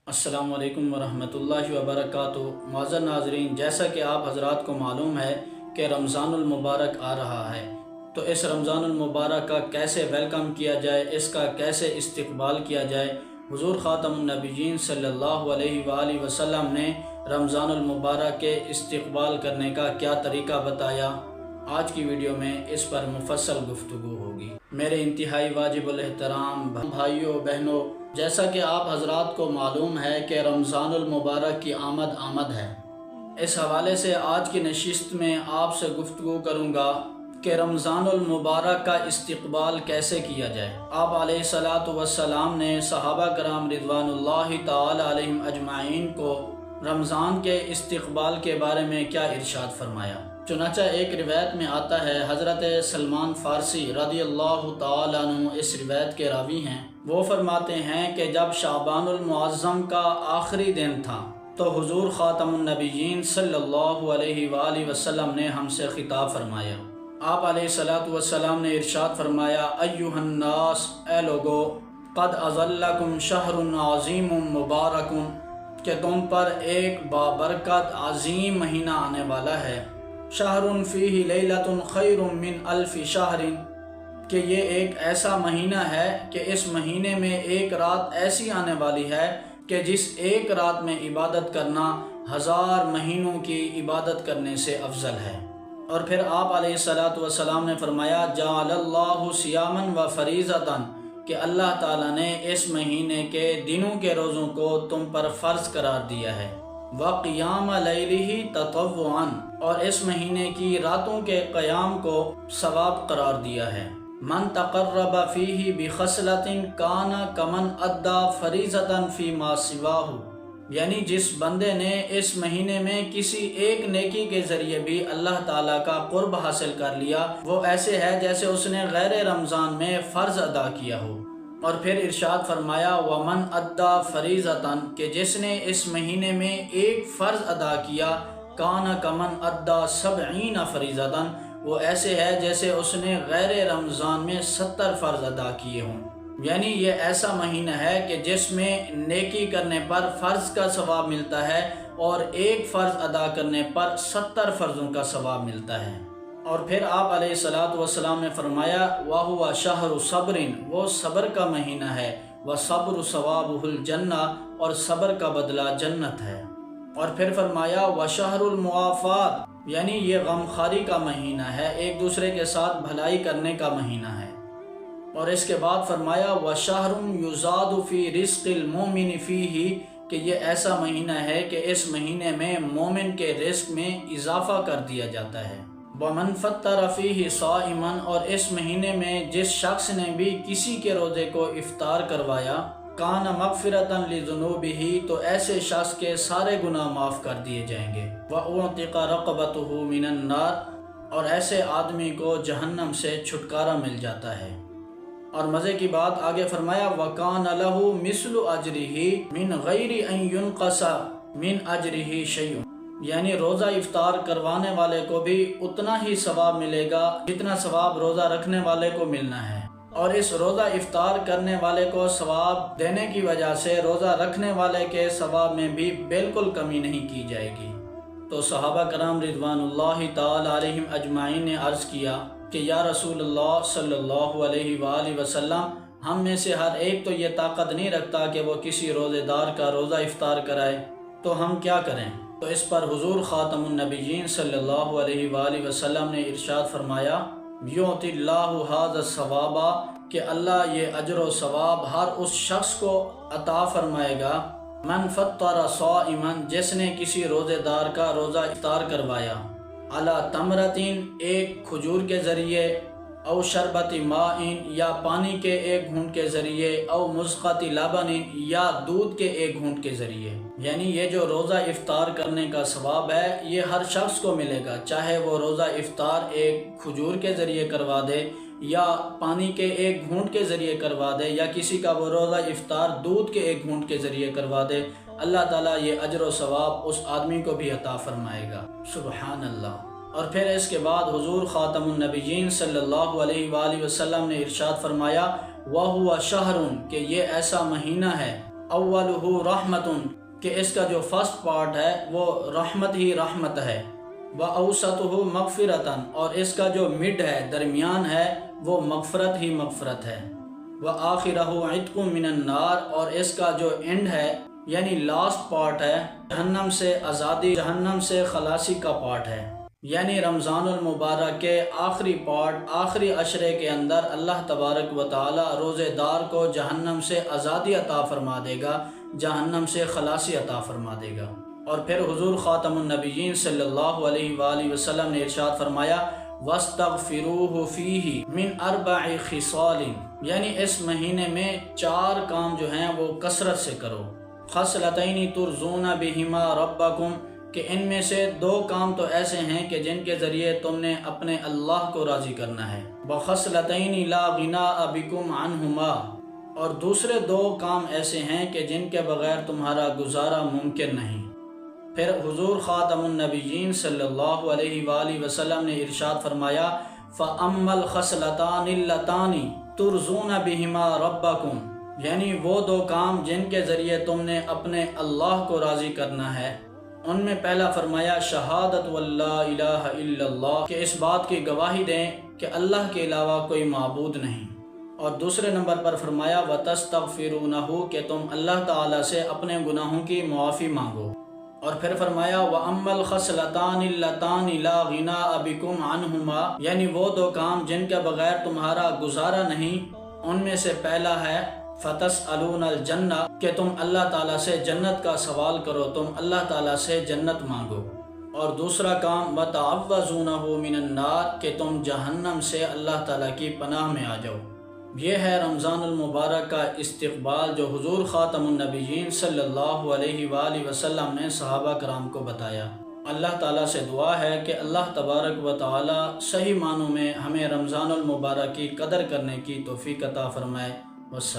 السلام علیکم ورحمۃ اللہ وبرکاتہ۔ معزز ناظرین، جیسا کہ آپ حضرات کو معلوم ہے کہ رمضان المبارک آ رہا ہے، تو اس رمضان المبارک کا کیسے ویلکم کیا جائے، اس کا کیسے استقبال کیا جائے، حضور خاتم النبیین صلی اللہ علیہ وآلہ وسلم نے رمضان المبارک کے استقبال کرنے کا کیا طریقہ بتایا۔ آج کی ویڈیو میں اس پر مفصل گفتگو ہوگی۔ میرے انتہائی واجب الاحترام بھائیوں بہنوں، جیسا کہ آپ حضرات کو معلوم ہے کہ رمضان المبارک کی آمد ہے، اس حوالے سے آج کی نشست میں آپ سے گفتگو کروں گا کہ رمضان المبارک کا استقبال کیسے کیا جائے۔ آپ علیہ الصلاۃ والسلام نے صحابہ کرام رضوان اللہ تعالی علیہم اجمعین کو رمضان کے استقبال کے بارے میں کیا ارشاد فرمایا۔ چنانچہ ایک روایت میں آتا ہے، حضرت سلمان فارسی رضی اللہ تعالیٰ عنہ اس روایت کے راوی ہیں، وہ فرماتے ہیں کہ جب شعبان المعظم کا آخری دن تھا تو حضور خاتم النبیین صلی اللہ علیہ وآلہ وسلم نے ہم سے خطاب فرمایا۔ آپ علیہ الصلاۃ والسلام نے ارشاد فرمایا، ایھا الناس، اے لوگو، قد اظلکم شہر عظیم مبارک، کہ تم پر ایک بابرکت عظیم مہینہ آنے والا ہے، شہر فیہ لیلۃ خیر من الف شہر، کہ یہ ایک ایسا مہینہ ہے کہ اس مہینے میں ایک رات ایسی آنے والی ہے کہ جس ایک رات میں عبادت کرنا 1000 مہینوں کی عبادت کرنے سے افضل ہے۔ اور پھر آپ علیہ الصلاۃ والسلام نے فرمایا، جعل اللہ صیاما و فریضۃ، کہ اللہ تعالیٰ نے اس مہینے کے دنوں کے روزوں کو تم پر فرض قرار دیا ہے، وقیام لیلہ تطوعا، اور اس مہینے کی راتوں کے قیام کو ثواب قرار دیا ہے۔ من تقرب فیہ بخصلۃ کان کمن ادی فریضۃ فیما سواہ، یعنی جس بندے نے اس مہینے میں کسی ایک نیکی کے ذریعے بھی اللہ تعالیٰ کا قرب حاصل کر لیا، وہ ایسے ہے جیسے اس نے غیر رمضان میں فرض ادا کیا ہو۔ اور پھر ارشاد فرمایا، ومن ادا فریضۃ، کہ جس نے اس مہینے میں ایک فرض ادا کیا، کان کمن ادا 70 فریضۃ، وہ ایسے ہے جیسے اس نے غیر رمضان میں 70 فرض ادا کیے ہوں۔ یعنی یہ ایسا مہینہ ہے کہ جس میں نیکی کرنے پر فرض کا ثواب ملتا ہے اور ایک فرض ادا کرنے پر 70 فرضوں کا ثواب ملتا ہے۔ اور پھر آپ علیہ الصلاۃ والسلام نے فرمایا، وَهُوَ شَهْرُ صَبْرٍ، وہ صبر کا مہینہ ہے، وَصَبْرُ ثَوَابُهُ الْجَنَّةُ، اور صبر کا بدلہ جنت ہے۔ اور پھر فرمایا، وَشَهْرُ الْمُوَافَاةِ، یعنی یہ غمخواری کا مہینہ ہے، ایک دوسرے کے ساتھ بھلائی کرنے کا مہینہ ہے۔ اور اس کے بعد فرمایا، وَشَهْرٌ يُزَادُ فِي رِزْقِ الْمُؤْمِنِ فِيهِ، کہ یہ ایسا مہینہ ہے کہ اس مہینے میں مومن کے رزق میں اضافہ کر دیا جاتا ہے۔ وَمَنْ فَطَّرَ فِيهِ صَائِمًا، اور اس مہینے میں جس شخص نے بھی کسی کے روزے کو افطار کروایا، کان مغفرۃ لذنوبہ، تو ایسے شخص کے سارے گناہ معاف کر دیے جائیں گے۔ وَأُعْتِقَ رَقَبَتُهُ مِنَ النَّارِ، اور ایسے آدمی کو جہنم سے چھٹکارا مل جاتا ہے۔ اور مزے کی بات آگے فرمایا، وَكَانَ لَهُ مِثْلُ أَجْرِهِ مِنْ غَيْرِ أَنْ يُنْقَصَ مِنْ أَجْرِهِ شَيْءٌ، یعنی روزہ افطار کروانے والے کو بھی اتنا ہی ثواب ملے گا جتنا ثواب روزہ رکھنے والے کو ملنا ہے، اور اس روزہ افطار کرنے والے کو ثواب دینے کی وجہ سے روزہ رکھنے والے کے ثواب میں بھی بالکل کمی نہیں کی جائے گی۔ تو صحابہ کرام رضوان اللہ تعالی علیہم اجمعین نے عرض کیا کہ یا رسول اللہ صلی اللہ علیہ وآلہ وسلم، ہم میں سے ہر ایک تو یہ طاقت نہیں رکھتا کہ وہ کسی روزے دار کا روزہ افطار کرائے، تو ہم کیا کریں؟ تو اس پر حضور خاتم النبیین صلی اللہ علیہ وآلہ وسلم نے ارشاد فرمایا، یعطی اللہ ھذا الثواب، کہ اللہ یہ اجر و ثواب ہر اس شخص کو عطا فرمائے گا، من فطر صائما، جس نے کسی روزے دار کا روزہ افطار کروایا، علی تمرتین، ایک کھجور کے ذریعے، او شربت ماء، یا پانی کے ایک گھونٹ کے ذریعے، او مسقط لبن، یا دودھ کے ایک گھونٹ کے ذریعے۔ یعنی یہ جو روزہ افطار کرنے کا ثواب ہے یہ ہر شخص کو ملے گا، چاہے وہ روزہ افطار ایک کھجور کے ذریعے کروا دے، یا پانی کے ایک گھونٹ کے ذریعے کروا دے، یا کسی کا وہ روزہ افطار دودھ کے ایک گھونٹ کے ذریعے کروا دے، اللہ تعالیٰ یہ اجر و ثواب اس آدمی کو بھی عطا فرمائے گا۔ سبحان اللہ۔ اور پھر اس کے بعد حضور خاتم النبیین صلی اللہ علیہ وآلہ وسلم نے ارشاد فرمایا، وَهُوَ شَهْرٌ، کہ یہ ایسا مہینہ ہے، اولہ رحمتن کہ اس کا جو فرسٹ پارٹ ہے وہ رحمت ہی رحمت ہے، واوسطہ مغفرتن اور اس کا جو مڈ ہے درمیان ہے وہ مغفرت ہی مغفرت ہے، وآخرہ عتق من النار اور اس کا جو اینڈ ہے یعنی لاسٹ پارٹ ہے جہنم سے آزادی، جہنم سے خلاصی کا پارٹ ہے۔ یعنی رمضان المبارک کے آخری پارٹ، آخری عشرے کے اندر اللہ تبارک و تعالی روزے دار کو جہنم سے آزادی عطا فرما دے گا، جہنم سے خلاصی عطا فرما دے گا۔ اور پھر حضور خاتم النبیین صلی اللہ علیہ وآلہ وسلم نے ارشاد فرمایا وَاسْتَغْفِرُوهُ فِيهِ مِنْ أَرْبَعِ خِصَالٍ یعنی اس مہینے میں 4 کام جو ہیں وہ کثرت سے کرو، خصلتین ترضون بہما ربکم کہ ان میں سے 2 کام تو ایسے ہیں کہ جن کے ذریعے تم نے اپنے اللہ کو راضی کرنا ہے، وخصلتین لا غناء بکم عنہما اور دوسرے 2 کام ایسے ہیں کہ جن کے بغیر تمہارا گزارا ممکن نہیں۔ پھر حضور خاتم النبیین صلی اللہ علیہ وآلہ وسلم نے ارشاد فرمایا فَأَمَّا الْخَصْلَتَانِ اللَّتَانِ تُرْضُونَ بِهِمَا رَبَّكُمْ یعنی وہ 2 کام جن کے ذریعے تم نے اپنے اللہ کو راضی کرنا ہے، ان میں پہلا فرمایا شہادت واللہ الہ الا اللہ کہ اس بات کی گواہی دیں کہ اللہ کے علاوہ کوئی معبود نہیں، اور دوسرے نمبر پر فرمایا وَتَسْتَغْفِرُونَهُ کہ تم اللہ تعالیٰ سے اپنے گناہوں کی معافی مانگو، اور پھر فرمایا وَأَمَّا الْخَصْلَتَانِ اللَّتَانِ لَا غِنَاءَ بِكُمْ عَنْهُمَا یعنی وہ 2 کام جن کے بغیر تمہارا گزارا نہیں، ان میں سے پہلا ہے فَتَسْأَلُونَ الْجَنَّةَ کہ تم اللہ تعالیٰ سے جنت کا سوال کرو، تم اللہ تعالیٰ سے جنت مانگو، اور دوسرا کام وَتَعَوَّذُونَهُ مِنَ النَّارِ کہ تم جہنم سے اللہ تعالیٰ کی پناہ میں آ جاؤ۔ یہ ہے رمضان المبارک کا استقبال جو حضور خاتم النبیین صلی اللہ علیہ وآلہ وسلم نے صحابہ کرام کو بتایا۔ اللہ تعالیٰ سے دعا ہے کہ اللہ تبارک و تعالیٰ صحیح معنوں میں ہمیں رمضان المبارک کی قدر کرنے کی توفیق عطا فرمائے۔ والسلام۔